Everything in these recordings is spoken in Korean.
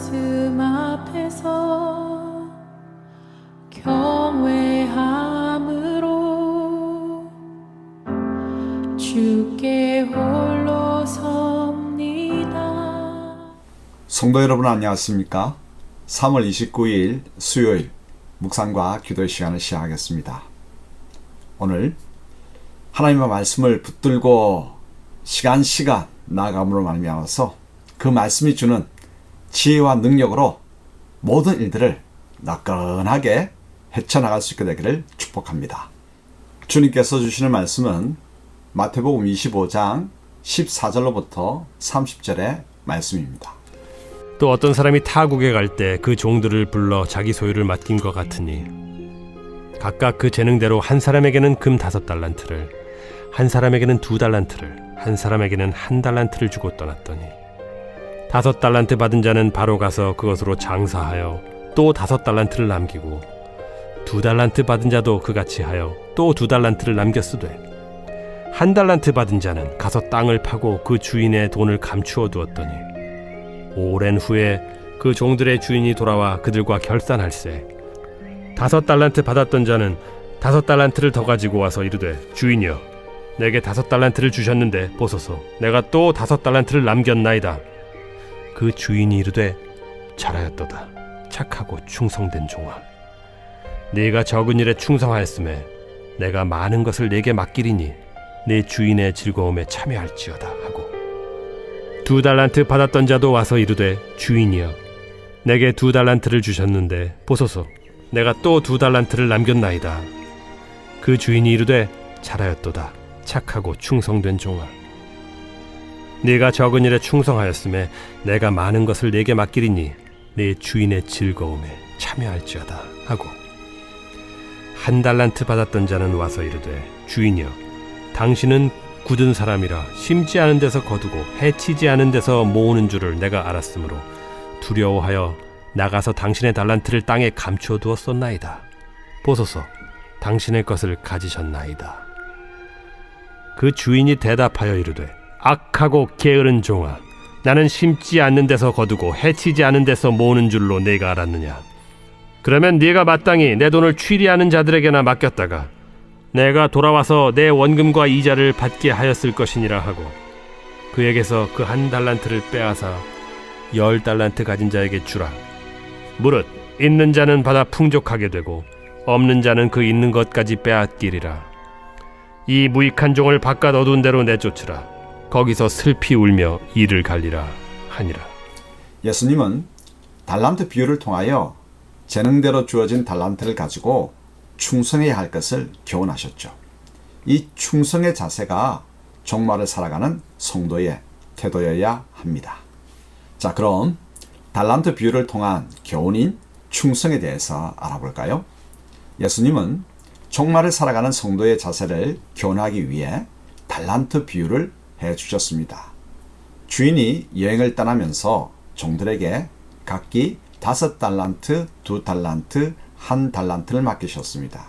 말씀 앞에서 경외함으로 주께 홀로 섭니다. 성도 여러분 안녕하십니까? 3월 29일 수요일 묵상과 기도의 시간을 시작하겠습니다. 오늘 하나님의 말씀을 붙들고 시간 나아감으로 말미암아서 그 말씀이 주는 지혜와 능력으로 모든 일들을 나끈하게 헤쳐나갈 수 있게 되기를 축복합니다. 주님께서 주시는 말씀은 마태복음 25장 14절로부터 30절의 말씀입니다. 또 어떤 사람이 타국에 갈 때 그 종들을 불러 자기 소유를 맡긴 것 같으니 각각 그 재능대로 한 사람에게는 금 5달란트를, 한 사람에게는 2달란트를, 한 사람에게는 1달란트를 주고 떠났더니 5달란트 받은 자는 바로 가서 그것으로 장사하여 또 5달란트를 남기고 2달란트 받은 자도 그같이 하여 또 2달란트를 남겼으되 1달란트 받은 자는 가서 땅을 파고 그 주인의 돈을 감추어 두었더니 오랜 후에 그 종들의 주인이 돌아와 그들과 결산할세 5달란트 받았던 자는 5달란트를 더 가지고 와서 이르되 주인이여 내게 5달란트를 주셨는데 보소서 내가 또 5달란트를 남겼나이다. 그 주인이 이르되 잘하였도다 착하고 충성된 종아 네가 적은 일에 충성하였음에 내가 많은 것을 네게 맡기리니 네 주인의 즐거움에 참여할지어다 하고 2달란트 받았던 자도 와서 이르되 주인이여 내게 2달란트를 주셨는데 보소서 내가 또 2달란트를 남겼나이다. 그 주인이 이르되 잘하였도다 착하고 충성된 종아 네가 적은 일에 충성하였음에 내가 많은 것을 네게 맡기리니 네 주인의 즐거움에 참여할지어다 하고 1달란트 받았던 자는 와서 이르되 주인이여 당신은 굳은 사람이라 심지 않은 데서 거두고 해치지 않은 데서 모으는 줄을 내가 알았으므로 두려워하여 나가서 당신의 달란트를 땅에 감추어 두었었나이다. 보소서 당신의 것을 가지셨나이다. 그 주인이 대답하여 이르되 악하고 게으른 종아 나는 심지 않는 데서 거두고 해치지 않은 데서 모으는 줄로 네가 알았느냐. 그러면 네가 마땅히 내 돈을 취리하는 자들에게나 맡겼다가 내가 돌아와서 내 원금과 이자를 받게 하였을 것이니라 하고 그에게서 그 1달란트를 빼앗아 10달란트 가진 자에게 주라. 무릇 있는 자는 받아 풍족하게 되고 없는 자는 그 있는 것까지 빼앗기리라. 이 무익한 종을 바깥 어두운 데로 내쫓으라. 거기서 슬피 울며 이를 갈리라 하니라. 예수님은 달란트 비유를 통하여 재능대로 주어진 달란트를 가지고 충성해야 할 것을 교훈하셨죠. 이 충성의 자세가 종말을 살아가는 성도의 태도여야 합니다. 자, 그럼 달란트 비유를 통한 교훈인 충성에 대해서 알아볼까요? 예수님은 종말을 살아가는 성도의 자세를 교훈하기 위해 달란트 비유를 해주셨습니다. 주인이 여행을 떠나면서 종들에게 각기 5달란트, 2달란트, 1달란트를 맡기셨습니다.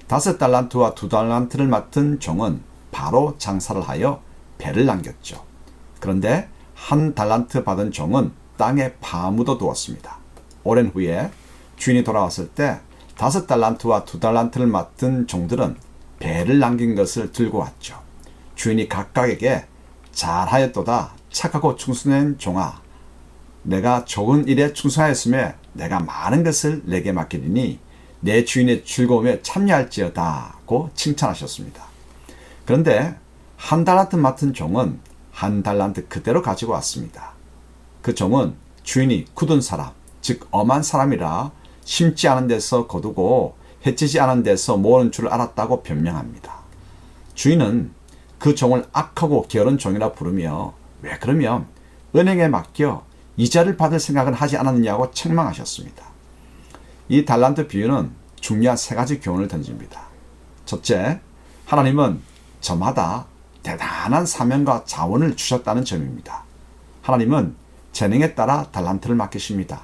5달란트와 2달란트를 맡은 종은 바로 장사를 하여 배를 남겼죠. 그런데 1달란트 받은 종은 땅에 파묻어 두었습니다. 오랜 후에 주인이 돌아왔을 때 5달란트와 2달란트를 맡은 종들은 배를 남긴 것을 들고 왔죠. 주인이 각각에게 잘하였도다 착하고 충성된 종아 내가 적은 일에 충성하였으며 내가 많은 것을 내게 맡기리니 내 주인의 즐거움에 참여할지어다고 칭찬하셨습니다. 그런데 1달란트 맡은 종은 1달란트 그대로 가지고 왔습니다. 그 종은 주인이 굳은 사람, 즉 엄한 사람이라 심지 않은 데서 거두고 해치지 않은 데서 모으는 줄 알았다고 변명합니다. 주인은 그 종을 악하고 게으른 종이라 부르며 왜 그러면 은행에 맡겨 이자를 받을 생각은 하지 않았느냐고 책망하셨습니다. 이 달란트 비유는 중요한 3가지 교훈을 던집니다. 첫째, 하나님은 저마다 대단한 사명과 자원을 주셨다는 점입니다. 하나님은 재능에 따라 달란트를 맡기십니다.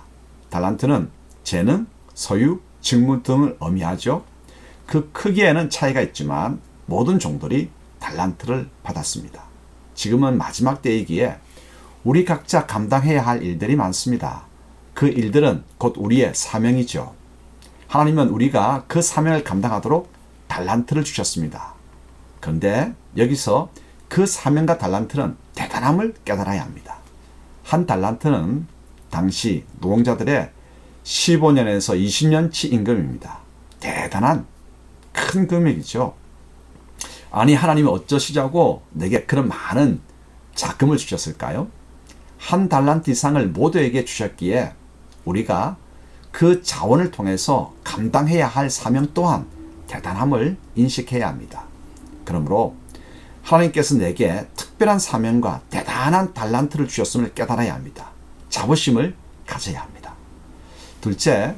달란트는 재능, 소유, 직무 등을 의미하죠. 그 크기에는 차이가 있지만 모든 종들이 달란트를 받았습니다. 지금은 마지막 때이기에 우리 각자 감당해야 할 일들이 많습니다. 그 일들은 곧 우리의 사명이죠. 하나님은 우리가 그 사명을 감당하도록 달란트를 주셨습니다. 그런데 여기서 그 사명과 달란트는 대단함을 깨달아야 합니다. 한 달란트는 당시 노동자들의 15년에서 20년치 임금입니다. 대단한 큰 금액이죠. 아니 하나님이 어쩌시자고 내게 그런 많은 자금을 주셨을까요? 한 달란트 이상을 모두에게 주셨기에 우리가 그 자원을 통해서 감당해야 할 사명 또한 대단함을 인식해야 합니다. 그러므로 하나님께서 내게 특별한 사명과 대단한 달란트를 주셨음을 깨달아야 합니다. 자부심을 가져야 합니다. 둘째,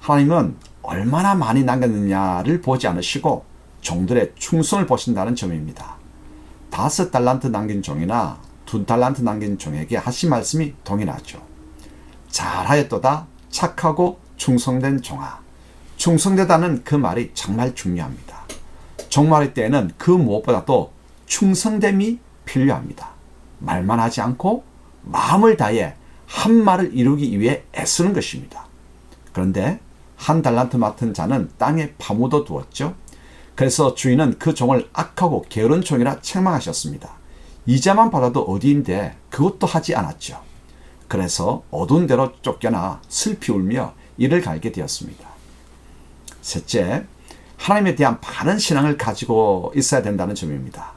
하나님은 얼마나 많이 남겼느냐를 보지 않으시고 종들의 충성을 보신다는 점입니다. 5달란트 남긴 종이나 2달란트 남긴 종에게 하신 말씀이 동일하죠. 잘하였도다 착하고 충성된 종아. 충성되다는 그 말이 정말 중요합니다. 종말의 때에는 그 무엇보다도 충성됨이 필요합니다. 말만 하지 않고 마음을 다해 한 말을 이루기 위해 애쓰는 것입니다. 그런데 1달란트 맡은 자는 땅에 파묻어 두었죠. 그래서 주인은 그 종을 악하고 게으른 종이라 책망하셨습니다. 이자만 받아도 어디인데 그것도 하지 않았죠. 그래서 어두운 데로 쫓겨나 슬피 울며 이를 갈게 되었습니다. 셋째, 하나님에 대한 바른 신앙을 가지고 있어야 된다는 점입니다.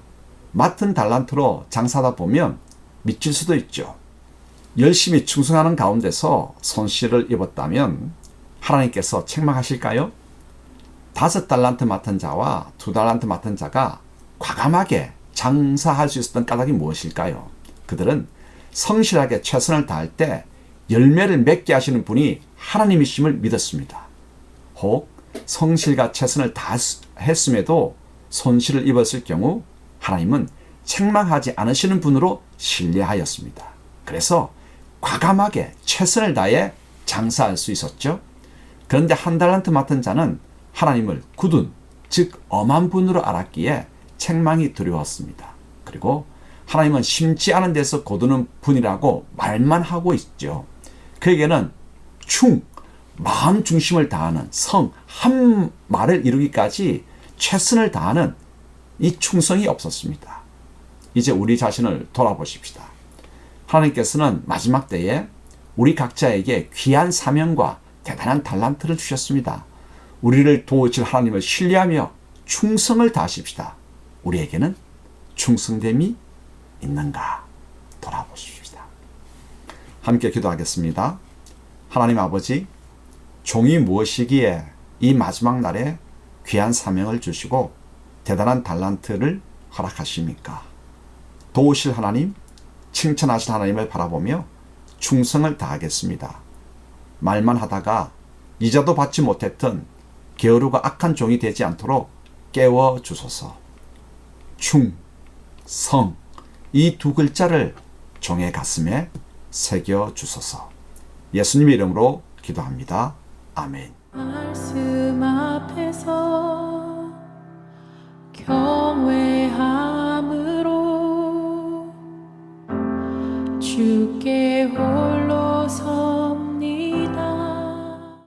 맡은 달란트로 장사하다 보면 미칠 수도 있죠. 열심히 충성하는 가운데서 손실을 입었다면 하나님께서 책망하실까요? 5달란트 맡은 자와 2달란트 맡은 자가 과감하게 장사할 수 있었던 까닭이 무엇일까요? 그들은 성실하게 최선을 다할 때 열매를 맺게 하시는 분이 하나님이심을 믿었습니다. 혹 성실과 최선을 다했음에도 손실을 입었을 경우 하나님은 책망하지 않으시는 분으로 신뢰하였습니다. 그래서 과감하게 최선을 다해 장사할 수 있었죠. 그런데 1달란트 맡은 자는 하나님을 굳은, 즉 엄한 분으로 알았기에 책망이 두려웠습니다. 그리고 하나님은 심지 않은 데서 거두는 분이라고 말만 하고 있죠. 그에게는 마음 중심을 다하는 한 말을 이루기까지 최선을 다하는 이 충성이 없었습니다. 이제 우리 자신을 돌아보십시다. 하나님께서는 마지막 때에 우리 각자에게 귀한 사명과 대단한 달란트를 주셨습니다. 우리를 도우실 하나님을 신뢰하며 충성을 다하십시다. 우리에게는 충성됨이 있는가 돌아보십시다. 함께 기도하겠습니다. 하나님 아버지, 종이 무엇이기에 이 마지막 날에 귀한 사명을 주시고 대단한 달란트를 허락하십니까? 도우실 하나님, 칭찬하실 하나님을 바라보며 충성을 다하겠습니다. 말만 하다가 이자도 받지 못했던 게으르고 악한 종이 되지 않도록 깨워주소서. 충성, 이 두 글자를 종의 가슴에 새겨주소서. 예수님의 이름으로 기도합니다. 아멘. 말씀 앞에서